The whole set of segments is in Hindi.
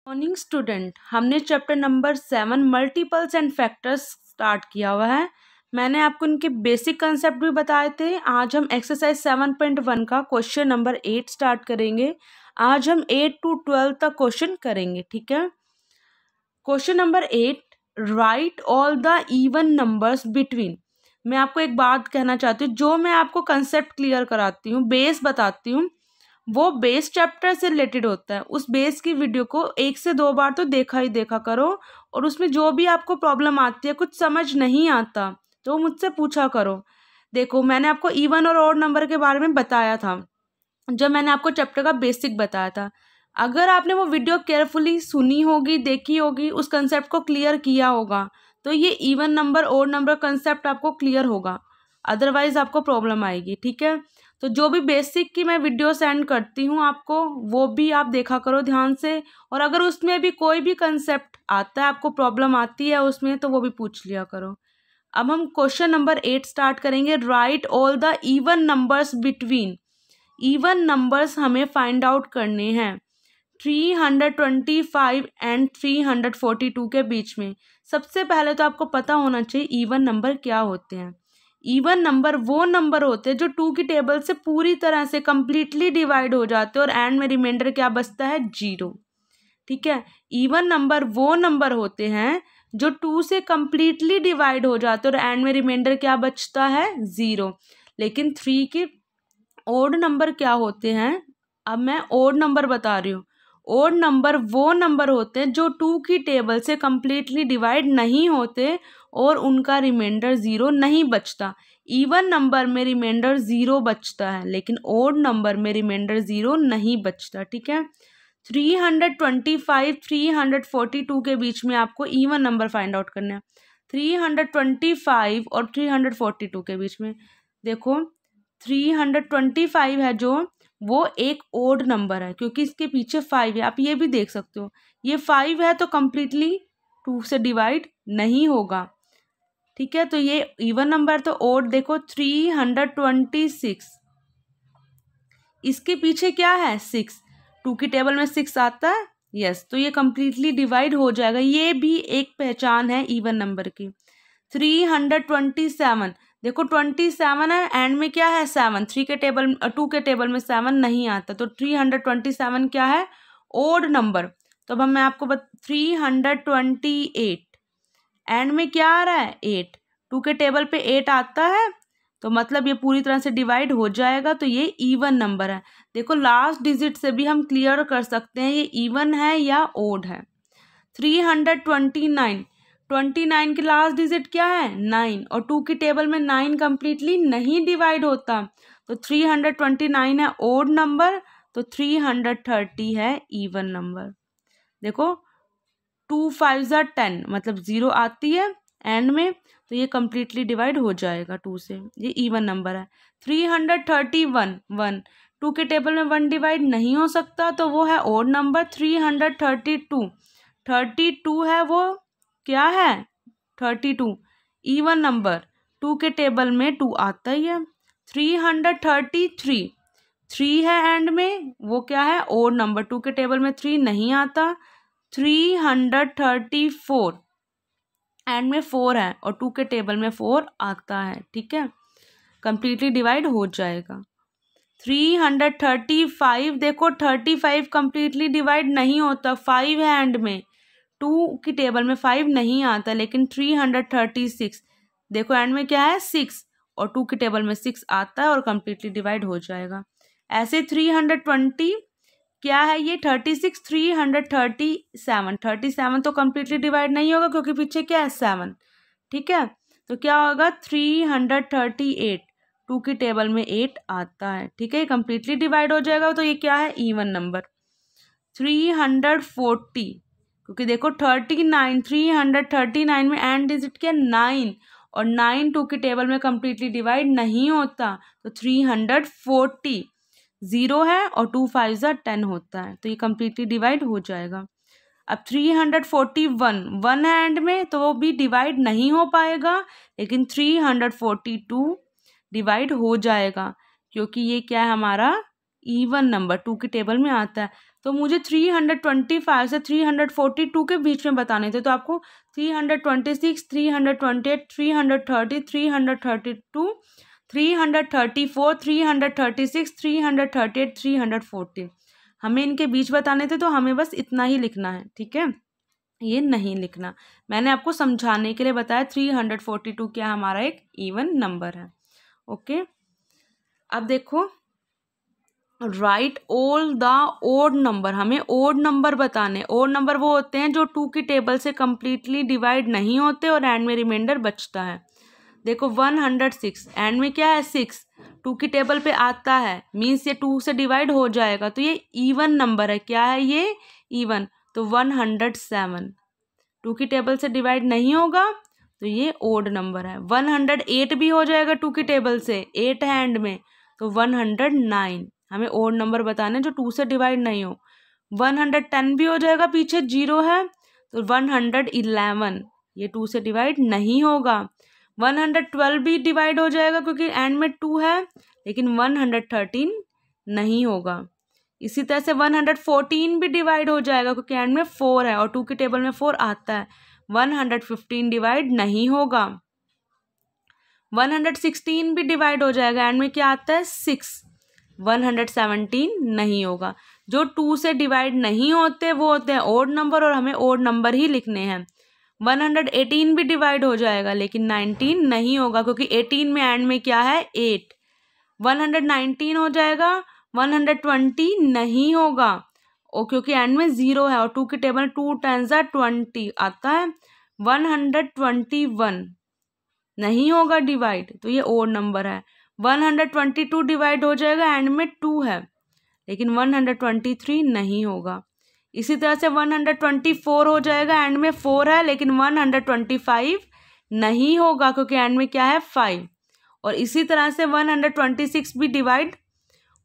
मॉर्निंग स्टूडेंट, हमने chapter number 7 multiples and factors start किया हुआ है। मैंने आपको इनके बेसिक कंसेप्ट भी बताए थे। आज हम एक्सरसाइज 7.1 का क्वेश्चन नंबर 8 स्टार्ट करेंगे। आज हम 8 to 12 तक क्वेश्चन करेंगे, ठीक है। Question number 8, right all the even numbers between. मैं आपको एक बात कहना चाहती हूँ, जो मैं आपको कंसेप्ट क्लियर कराती हूँ, बेस बताती हूँ, वो बेस चैप्टर से रिलेटेड होता है। उस बेस की वीडियो को 1 से 2 बार तो देखा ही देखा करो, और उसमें जो भी आपको प्रॉब्लम आती है, कुछ समझ नहीं आता, तो मुझसे पूछा करो। देखो, मैंने आपको इवन और ऑड नंबर के बारे में बताया था जब मैंने आपको चैप्टर का बेसिक बताया था। अगर आपने वो वीडियो केयरफुली सुनी होगी, देखी होगी, उस कंसेप्ट को क्लियर किया होगा, तो ये even number odd number concept आपको क्लियर होगा। अदरवाइज आपको प्रॉब्लम आएगी, ठीक है। तो जो भी बेसिक की मैं वीडियो सेंड करती हूँ आपको, वो भी आप देखा करो ध्यान से। और अगर उसमें भी कोई भी कंसेप्ट आता है, आपको प्रॉब्लम आती है उसमें, तो वो भी पूछ लिया करो। अब हम क्वेश्चन नंबर 8 स्टार्ट करेंगे। Right all the even numbers between. Even numbers हमें फाइंड आउट करने हैं 325 एंड 342 के बीच में। सबसे पहले तो आपको पता होना चाहिए इवन नंबर क्या होते हैं। इवन नंबर वो नंबर होते हैं जो 2 की टेबल से पूरी तरह से कंप्लीटली डिवाइड हो जाते हैं और एंड में रिमाइंडर क्या बचता है, 0, ठीक है। इवन नंबर वो नंबर होते हैं जो 2 से कंप्लीटली डिवाइड हो जाते हैं और एंड में रिमाइंडर क्या बचता है, 0। लेकिन 3 के ओड नंबर क्या होते हैं, अब मैं ओड नंबर बता रही हूँ। ओड नंबर वो नंबर होते हैं जो 2 की टेबल से कंप्लीटली डिवाइड नहीं होते और उनका रिमाइंडर 0 नहीं बचता। इवन नंबर में रिमाइंडर 0 बचता है, लेकिन ओड नंबर में रिमाइंडर 0 नहीं बचता, ठीक है। 325 342 के बीच में आपको इवन नंबर फाइंड आउट करना है। 325 और 342 के बीच में देखो, 325 है जो, वो एक ओड नंबर है क्योंकि इसके पीछे 5 है। आप ये भी देख सकते हो, ये 5 है तो कंप्लीटली 2 से डिवाइड नहीं होगा, ठीक है। तो ये इवन नंबर तो ओड। देखो 326, इसके पीछे क्या है, 6। 2 की टेबल में 6 आता है, यस, तो ये कंप्लीटली डिवाइड हो जाएगा। ये भी एक पहचान है इवन नंबर की। 327, देखो 27 है, एंड में क्या है, 7। 2 के टेबल में 7 नहीं आता, तो 327 क्या है, ओड नंबर। तो अब मैं आपको 328, एंड में क्या आ रहा है, 8। 2 के टेबल पे 8 आता है, तो मतलब ये पूरी तरह से डिवाइड हो जाएगा, तो ये इवन नंबर है। देखो लास्ट डिजिट से भी हम क्लियर कर सकते हैं ये इवन है या ओड है। 329, 29 की लास्ट डिजिट क्या है, 9, और 2 की टेबल में 9 कंप्लीटली नहीं डिवाइड होता, तो 329 है ओड नंबर, तो 330 है इवन नंबर। देखो 2 5 ज़ा 10, मतलब 0 आती है एंड में, तो ये कंप्लीटली डिवाइड हो जाएगा 2 से, ये इवन नंबर है। 331, 1, 2 के टेबल में 1 डिवाइड नहीं हो सकता, तो वो है ओड नंबर। 332, 32 है, वो क्या है, 32 इवन नंबर। 2 के टेबल में 2 आता ही है। 333, 3 है एंड में, वो क्या है, ओड नंबर। 2 के टेबल में 3 नहीं आता। 334, एंड में 4 है और 2 के टेबल में 4 आता है, ठीक है, कंप्लीटली डिवाइड हो जाएगा। 335, देखो 35 कंप्लीटली डिवाइड नहीं होता, 5 है एंड में। 2 की टेबल में 5 नहीं आता, लेकिन 336, देखो एंड में क्या है, 6, और 2 की टेबल में 6 आता है और कंप्लीटली डिवाइड हो जाएगा। ऐसे 320 क्या है, ये 36, 337, 37 तो कंप्लीटली डिवाइड नहीं होगा क्योंकि पीछे क्या है, 7, ठीक है। तो क्या होगा, 338, 2 की टेबल में 8 आता है, ठीक है, कंप्लीटली डिवाइड हो जाएगा, तो ये क्या है, इवन नंबर। 340, क्योंकि देखो 39, 339 में एंड डिजिट क्या, 9, और 9 2 की टेबल में कंप्लीटली डिवाइड नहीं होता, तो 340, 0 है और 2 5 ज़ा 10 होता है, तो ये कंप्लीटली डिवाइड हो जाएगा। अब 341, 1 है एंड में, तो वो भी डिवाइड नहीं हो पाएगा, लेकिन 342 डिवाइड हो जाएगा क्योंकि ये क्या है, हमारा इवन नंबर 2 की टेबल में आता है। तो मुझे 325 से 342 के बीच में बताने थे, तो आपको 326, 328, 330, 332, 334, 336, 338, 340 हमें इनके बीच बताने थे, तो हमें बस इतना ही लिखना है, ठीक है, ये नहीं लिखना। मैंने आपको समझाने के लिए बताया 342 क्या हमारा एक इवन नंबर है। ओके, अब देखो, right all the odd number, हमें ओड नंबर बताने। ओड नंबर वो होते हैं जो 2 की टेबल से कंप्लीटली डिवाइड नहीं होते और एंड में रिमाइंडर बचता है। देखो 106, एंड में क्या है 6, 2 की टेबल पे आता है, मीन्स ये 2 से डिवाइड हो जाएगा, तो ये इवन नंबर है। क्या है ये? इवन। तो 107 2 की टेबल से डिवाइड नहीं होगा, तो ये ओड नंबर है। 108 भी हो जाएगा 2 की टेबल से, 8 है एंड में, तो 109 हमें ओड नंबर बताने जो 2 से डिवाइड नहीं हो। 110 भी हो जाएगा, पीछे 0 है, तो 111 ये 2 से डिवाइड नहीं होगा। 112 भी डिवाइड हो जाएगा क्योंकि एंड में 2 है, लेकिन 113 नहीं होगा। इसी तरह से 114 भी डिवाइड हो जाएगा क्योंकि एंड में 4 है और 2 की टेबल में 4 आता है। 115 डिवाइड नहीं होगा। 116 भी डिवाइड हो जाएगा, एंड में क्या आता है 6। 117 नहीं होगा। जो 2 से डिवाइड नहीं होते वो होते हैं ओड नंबर, और हमें ओड नंबर ही लिखने हैं। 118 भी डिवाइड हो जाएगा, लेकिन 19 नहीं होगा क्योंकि 18 में एंड में क्या है 8। 119 हो जाएगा, 120 नहीं होगा और क्योंकि एंड में 0 है और 2 की टेबल 2 10 20 आता है। 121 नहीं होगा डिवाइड, तो ये ओड नंबर है। 122 डिवाइड हो जाएगा, एंड में 2 है, लेकिन 123 नहीं होगा। इसी तरह से 124 हो जाएगा, एंड में 4 है, लेकिन 125 नहीं होगा क्योंकि एंड में क्या है 5। और इसी तरह से 126 भी डिवाइड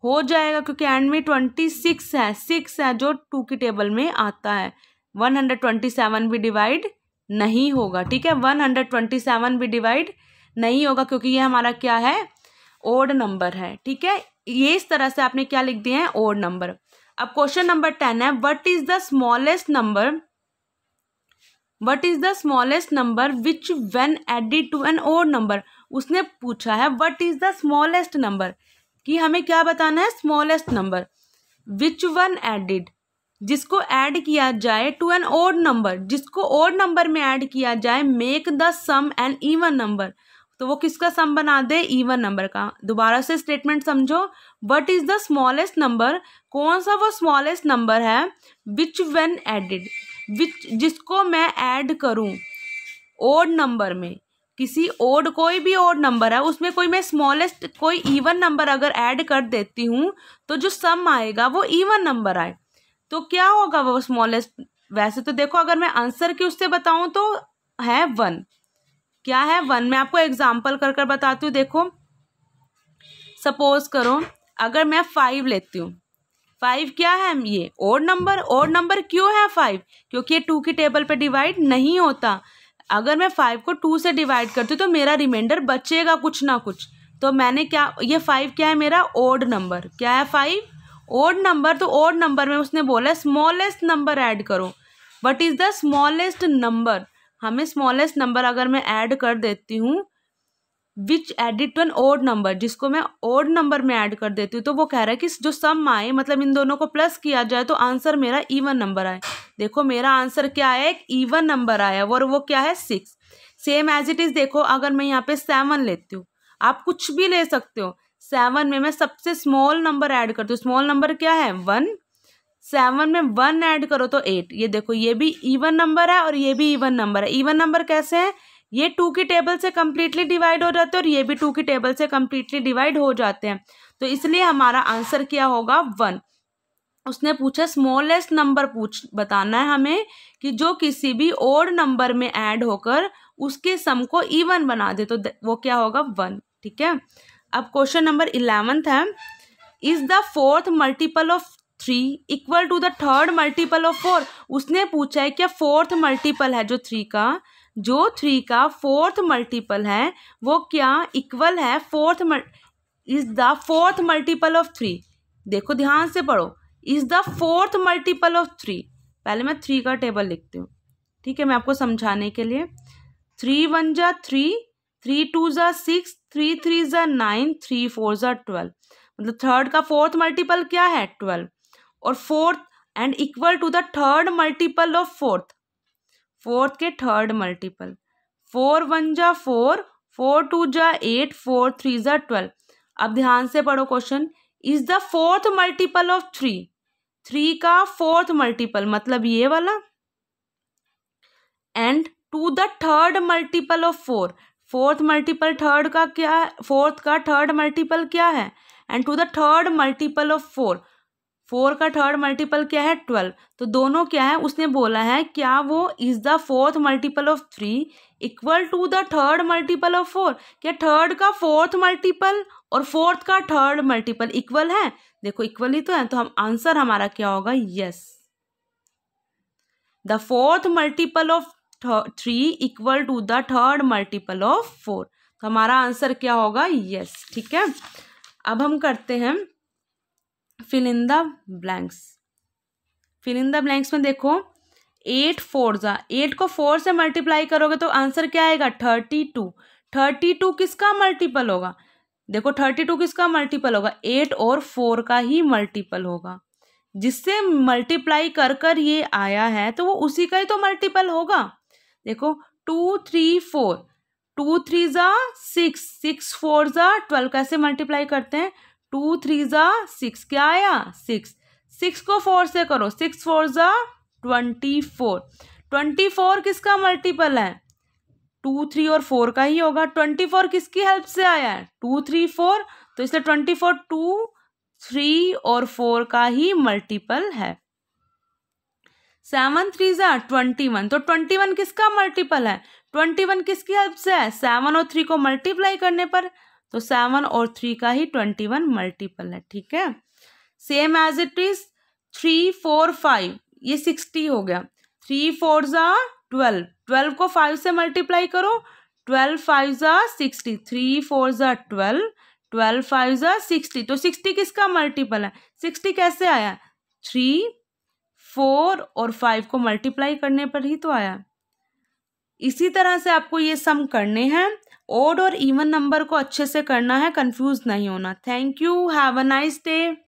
हो जाएगा क्योंकि एंड में 26 है, 6 है जो 2 की टेबल में आता है। 127 भी डिवाइड नहीं होगा, ठीक है, 127 भी डिवाइड नहीं होगा क्योंकि ये हमारा क्या है ओड नंबर है, ठीक है। ये इस तरह से आपने क्या लिख दिया है ओड नंबर। अब क्वेश्चन नंबर 10 है, what is the smallest number which when added to an odd number. उसने पूछा है what is the smallest number, कि हमें क्या बताना है smallest number. Which one added, जिसको ऐड किया जाए, टू एन ओड नंबर, जिसको ओड नंबर में ऐड किया जाए, make the sum an even number, तो वो किसका सम बना दे इवन नंबर का। दोबारा से स्टेटमेंट समझो, what is the smallest number, कौन सा वो स्मॉलेस्ट नंबर है, विच व्हेन एडेड, विच जिसको मैं ऐड करूं ओड नंबर में, किसी ओड कोई भी ओड नंबर है उसमें कोई मैं स्मॉलेस्ट कोई इवन नंबर अगर ऐड कर देती हूँ तो जो सम आएगा वो इवन नंबर आए, तो क्या होगा वो स्मॉलेस्ट। वैसे तो देखो अगर मैं आंसर की उससे बताऊं तो है 1, क्या है 1। मैं आपको एग्जाम्पल कर कर बताती हूँ। देखो सपोज करो अगर मैं 5 लेती हूँ, 5 क्या है ये ओड नंबर। ओड नंबर क्यों है 5, क्योंकि ये 2 की टेबल पे डिवाइड नहीं होता। अगर मैं 5 को 2 से डिवाइड करती हूँ तो मेरा रिमाइंडर बचेगा कुछ ना कुछ, तो मैंने क्या ये 5 क्या है मेरा ओड नंबर, क्या है 5 ओड नंबर। तो ओड नंबर में उसने बोला स्मॉलेस्ट नंबर ऐड करो। What is the smallest number, हमें स्मॉलेस्ट नंबर अगर मैं ऐड कर देती हूँ which added to an odd number, जिसको मैं ओड नंबर में ऐड कर देती हूँ, तो वो कह रहा है कि जो सम आए मतलब इन दोनों को प्लस किया जाए तो आंसर मेरा इवन नंबर आए। देखो मेरा आंसर क्या है एक इवन नंबर आया और वो क्या है 6। सेम एज इट इज देखो अगर मैं यहाँ पे 7 लेती हूँ, आप कुछ भी ले सकते हो। 7 में मैं सबसे स्मॉल नंबर ऐड करती हूँ, स्मॉल नंबर क्या है 1। 7 में 1 ऐड करो तो 8। ये देखो ये भी इवन नंबर है और ये भी इवन नंबर है। इवन नंबर कैसे है, ये 2 की टेबल से कंप्लीटली डिवाइड हो जाते हैं और ये भी 2 की टेबल से कंप्लीटली डिवाइड हो जाते हैं, तो इसलिए हमारा आंसर क्या होगा 1। उसने पूछा स्मॉलेस्ट नंबर बताना है हमें कि जो किसी भी ओड नंबर में ऐड होकर उसके सम को इवन बना दे, तो वो क्या होगा 1, ठीक है। अब क्वेश्चन नंबर 11 है, is the fourth multiple of 3 equal to the third multiple of 4। उसने पूछा है क्या फोर्थ मल्टीपल है जो 3 का फोर्थ मल्टीपल है वो क्या इक्वल है is the fourth multiple of 3। देखो ध्यान से पढ़ो, is the fourth multiple of 3। पहले मैं 3 का टेबल लिखती हूँ, ठीक है, मैं आपको समझाने के लिए। 3 1 जा 3, 3 2 जा 6, 3 3 जा 9, 3 4 जा 12। मतलब थर्ड का फोर्थ मल्टीपल क्या है? 12। और fourth and equal to the third multiple of fourth, fourth के थर्ड मल्टीपल। 4 1 जा 4, 4 2 जा 8, 4 3 जा 12। अब ध्यान से पढ़ो question. Is the fourth multiple of 3, 3 का फोर्थ मल्टीपल मतलब ये वाला, and to the third multiple of 4, fourth multiple third का क्या है? फोर्थ का थर्ड मल्टीपल क्या है? And to the third multiple of 4, 4 का थर्ड मल्टीपल क्या है? 12। तो दोनों क्या है? उसने बोला है क्या वो is the fourth multiple of 3 equal to the third multiple of 4। क्या थर्ड का फोर्थ मल्टीपल और फोर्थ का थर्ड मल्टीपल इक्वल है? देखो इक्वल ही तो है, तो हम आंसर हमारा क्या होगा? Yes, the fourth multiple of 3 equal to the third multiple of 4। तो हमारा आंसर क्या होगा? यस, ठीक है। अब हम करते हैं fill in the blanks. Fill in the blanks में देखो 8 4 जा 8 को 4 से मल्टीप्लाई करोगे तो आंसर क्या आएगा? 32। 32 किसका मल्टीपल होगा? देखो 32 किसका मल्टीपल होगा? 8 और 4 का ही मल्टीपल होगा। जिससे मल्टीप्लाई कर कर ये आया है तो वो उसी का ही तो मल्टीपल होगा। देखो 2 3 4, 2 3 जा 6, 6 4 जा 12। कैसे मल्टीप्लाई करते हैं? 2 3 जा 6, क्या आया? 6। 6 को 4 से करो, 6 4 जा 24। 24 किसका मल्टीपल है? 2 3 और 4 का ही होगा। 24 किसकी हेल्प से आया है? 2 3 4, तो इसलिए 24 2 3 और 4 का ही मल्टीपल है। 7 3 जा 21, तो 21 किसका मल्टीपल है? 21 किसकी हेल्प से है? 7 और 3 को मल्टीप्लाई करने पर, तो 7 और 3 का ही 21 मल्टीपल है, ठीक है। सेम एज इट इज 3 4 5, ये 60 हो गया। 3 4 जा 12, 12 को 5 से मल्टीप्लाई करो, 12 5 जा 60, 3 4 जा 12, 12 5 जा 60। तो 60 किसका मल्टीपल है? 60 कैसे आया? 3 4 और 5 को मल्टीप्लाई करने पर ही तो आया। इसी तरह से आपको ये सम करने हैं। ओड और इवन नंबर को अच्छे से करना है, कंफ्यूज नहीं होना। Thank you, have a nice day.